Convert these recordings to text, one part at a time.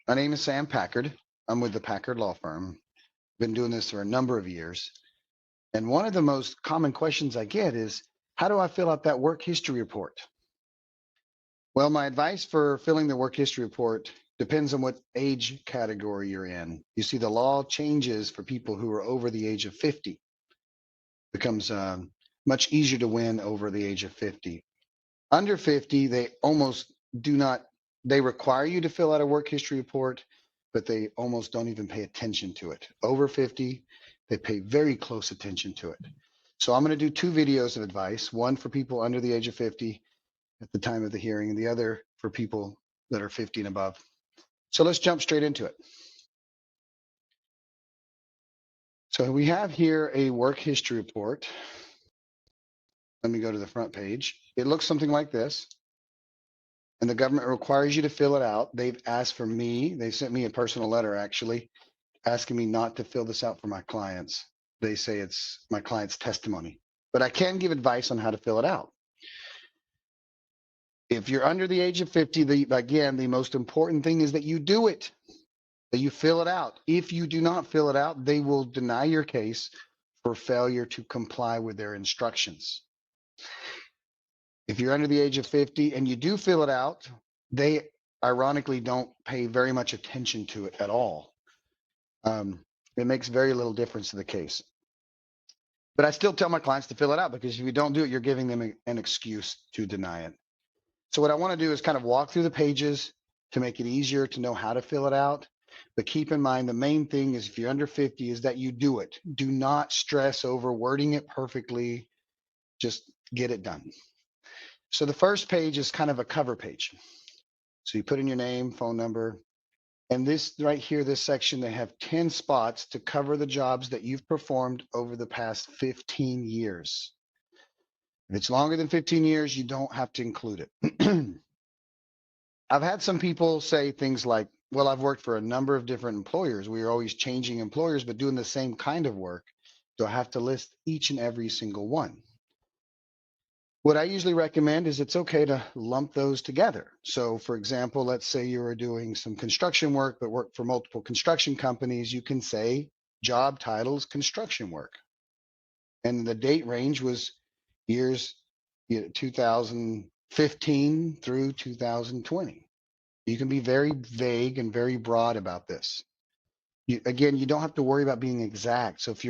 My name is Sam Packard. I'm with the Packard Law Firm. Been doing this for a number of years. And one of the most common questions I get is, how do I fill out that work history report? Well, my advice for filling the work history report depends on what age category you're in. You see, the law changes for people who are over the age of 50. It becomes much easier to win over the age of 50. Under 50, they almost do not, they require you to fill out a work history report, but they almost don't even pay attention to it. Over 50, they pay very close attention to it. So I'm going to do two videos of advice, one for people under the age of 50 at the time of the hearing, and the other for people that are 50 and above. So let's jump straight into it. So we have here a work history report. Let me go to the front page. It looks something like this. And the government requires you to fill it out. They've asked for me, they sent me a personal letter actually, asking me not to fill this out for my clients. They say it's my client's testimony, but I can give advice on how to fill it out. If you're under the age of 50, again, the most important thing is that you do it, that you fill it out. If you do not fill it out, they will deny your case for failure to comply with their instructions. If you're under the age of 50 and you do fill it out, they ironically don't pay very much attention to it at all. It makes very little difference to the case. But I still tell my clients to fill it out, because if you don't do it, you're giving them an excuse to deny it. So what I want to do is kind of walk through the pages to make it easier to know how to fill it out. But keep in mind, the main thing is, if you're under 50, is that you do it. Do not stress over wording it perfectly. Just get it done. So the first page is kind of a cover page. So you put in your name, phone number, and this right here, this section, they have 10 spots to cover the jobs that you've performed over the past 15 years. If it's longer than 15 years, you don't have to include it. I've had some people say things like, well, I've worked for a number of different employers. We are always changing employers, but doing the same kind of work. Do I have to list each and every single one? What I usually recommend is it's okay to lump those together. So for example, let's say you were doing some construction work, but work for multiple construction companies. You can say job titles, construction work. And the date range was years 2015 through 2020. You can be very vague and very broad about this. Again, you don't have to worry about being exact. So if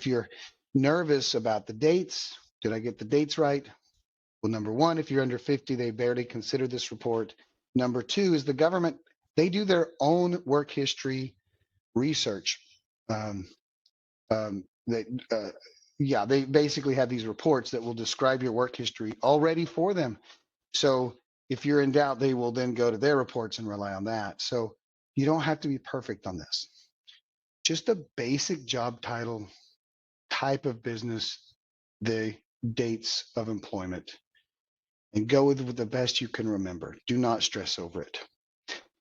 you're nervous about the dates, did I get the dates right? Well, number one, if you're under 50, they barely consider this report. Number two is the government, they do their own work history research. They basically have these reports that will describe your work history already for them. So if you're in doubt, they will then go to their reports and rely on that. So you don't have to be perfect on this. Just a basic job title, type of business, the dates of employment, and go with the best you can remember. Do not stress over it.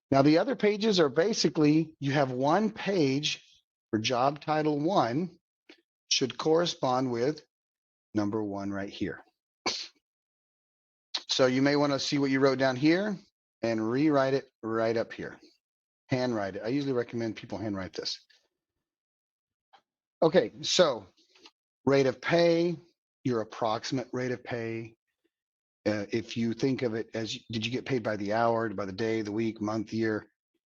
Now, the other pages are basically, you have one page for job title 1 should correspond with number 1 right here. So you may want to see what you wrote down here and rewrite it right up here. Handwrite it. I usually recommend people handwrite this. Okay, so rate of pay, your approximate rate of pay. If you think of it as, did you get paid by the hour, by the day, the week, month, year?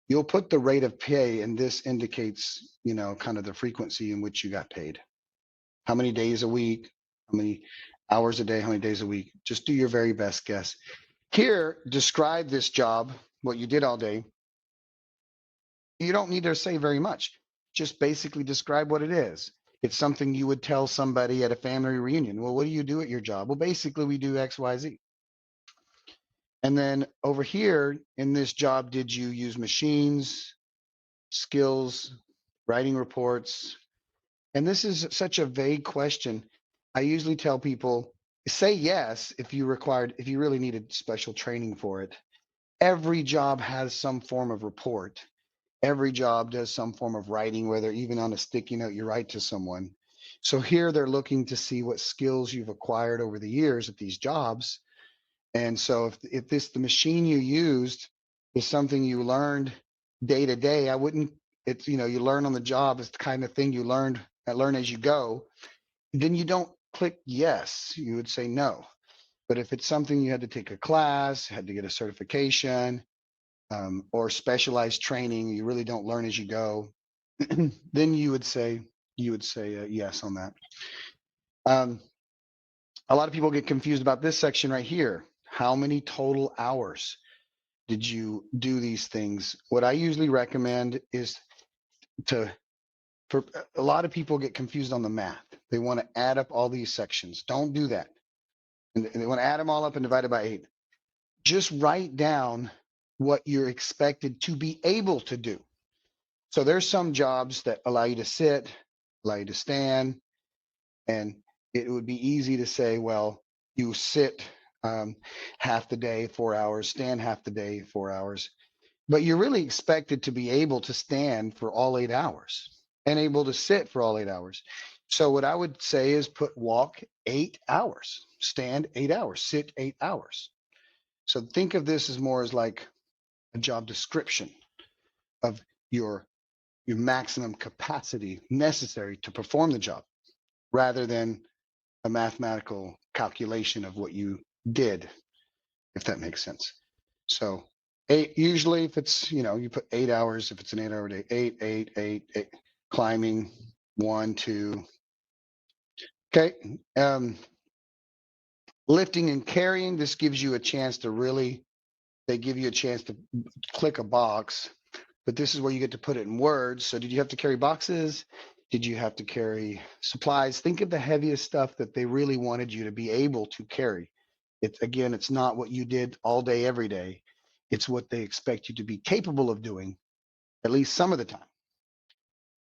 You'll put the rate of pay, and this indicates, kind of the frequency in which you got paid. How many days a week, how many hours a day, how many days a week? Just do your very best guess. Here, describe this job, what you did all day. You don't need to say very much. Just basically describe what it is. It's something you would tell somebody at a family reunion. Well, what do you do at your job? Well, basically, we do X, Y, Z. And then over here in this job, did you use machines, skills, writing reports? And this is such a vague question. I usually tell people, say yes if you really needed special training for it. Every job has some form of report. Every job does some form of writing, whether even on a sticky note you write to someone. So here they're looking to see what skills you've acquired over the years at these jobs. And so if the machine you used is something you learned day to day, I wouldn't, it's, you learn on the job. It's the kind of thing you learn as you go. Then you don't click yes, you would say no. But if it's something you had to take a class, had to get a certification, or specialized training, you really don't learn as you go, then you would say yes on that. Um, a lot of people get confused about this section right here. How many total hours did you do these things? What I usually recommend is to, for a lot of people get confused on the math. They want to add up all these sections. Don't do that. And they want to add them all up and divide it by 8. Just write down what you're expected to be able to do. So there's some jobs that allow you to sit, allow you to stand, and it would be easy to say, well, you sit half the day, 4 hours, stand half the day, 4 hours. But you're really expected to be able to stand for all 8 hours and able to sit for all 8 hours. So what I would say is walk 8 hours, stand 8 hours, sit 8 hours. So think of this as more as like a job description of your maximum capacity necessary to perform the job, rather than a mathematical calculation of what you did, if that makes sense. So usually if it's, you put 8 hours, if it's an 8-hour day, 8, climbing, 1, 2. Okay. Lifting and carrying, this gives you a chance to really, they give you a chance to click a box, but this is where you get to put it in words. So did you have to carry boxes? Did you have to carry supplies? Think of the heaviest stuff that they really wanted you to be able to carry. It's not what you did all day, every day. It's what they expect you to be capable of doing, at least some of the time.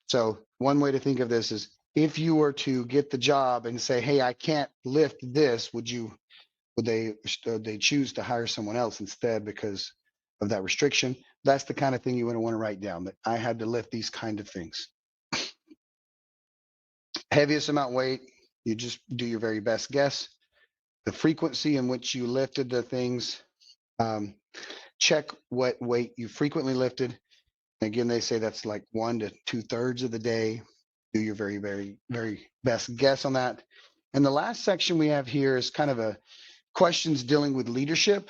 So one way to think of this is, if you were to get the job and say, hey, I can't lift this, would they choose to hire someone else instead because of that restriction? That's the kind of thing you want to write down, that I had to lift these kind of things. Heaviest amount weight, you just do your very best guess. The frequency in which you lifted the things, check what weight you frequently lifted. Again, they say that's like 1 to 2/3 of the day. Do your very, very, very best guess on that. And the last section we have here is kind of a questions dealing with leadership.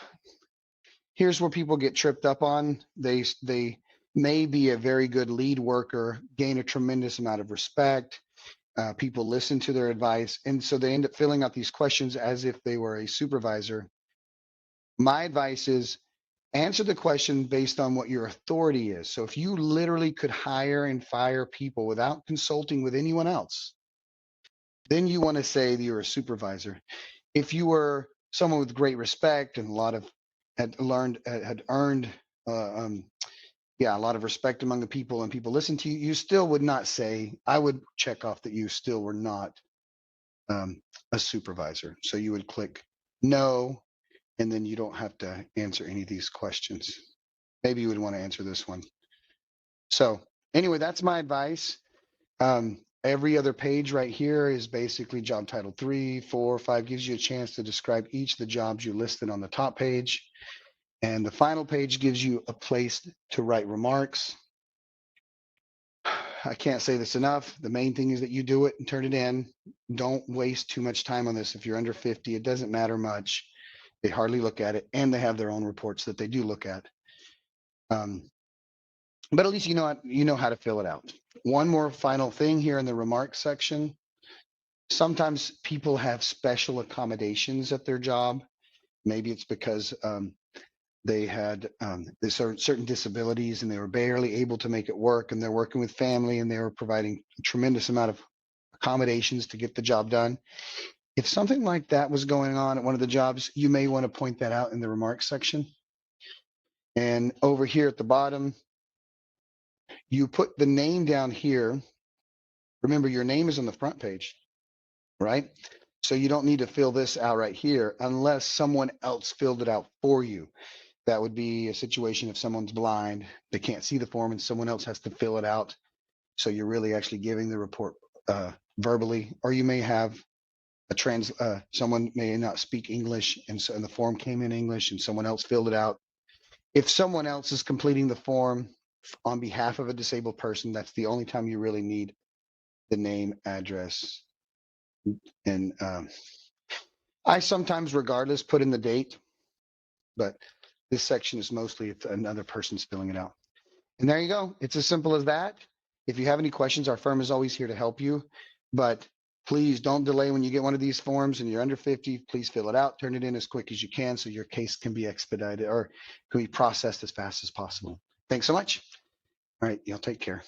Here's where people get tripped up on. They may be a very good lead worker, gain a tremendous amount of respect. People listen to their advice, and so they end up filling out these questions as if they were a supervisor. My advice is, answer the question based on what your authority is. So if you literally could hire and fire people without consulting with anyone else, then you want to say that you're a supervisor. If you were someone with great respect and had earned a lot of respect among the people, and people listen to you, you still would not say, I would check off that you still were not a supervisor. So you would click no, and then you don't have to answer any of these questions. Maybe you would want to answer this one. So anyway, that's my advice. Every other page right here is basically job title 3, 4, 5, gives you a chance to describe each of the jobs you listed on the top page. And the final page gives you a place to write remarks. I can't say this enough. The main thing is that you do it and turn it in. Don't waste too much time on this. If you're under 50, it doesn't matter much. They hardly look at it, and they have their own reports that they do look at. But at least you know how to fill it out. One more final thing here in the remarks section. Sometimes people have special accommodations at their job. Maybe it's because they had certain disabilities and they were barely able to make it work, and they're working with family and they were providing a tremendous amount of accommodations to get the job done. If something like that was going on at one of the jobs, you may want to point that out in the remarks section. And over here at the bottom, you put the name down here. Remember, your name is on the front page, right? So you don't need to fill this out right here unless someone else filled it out for you. That would be a situation if someone's blind, they can't see the form, and someone else has to fill it out. So you're really actually giving the report verbally, or you may have someone may not speak English, and so the form came in English and someone else filled it out. If someone else is completing the form, on behalf of a disabled person. That's the only time you really need the name, address, and I sometimes, regardless, put in the date, but this section is mostly if another person's filling it out. And there you go. It's as simple as that. If you have any questions, our firm is always here to help you. But please don't delay when you get one of these forms and you're under 50. Please fill it out, turn it in as quick as you can so your case can be expedited or can be processed as fast as possible. Thanks so much. All right, y'all take care.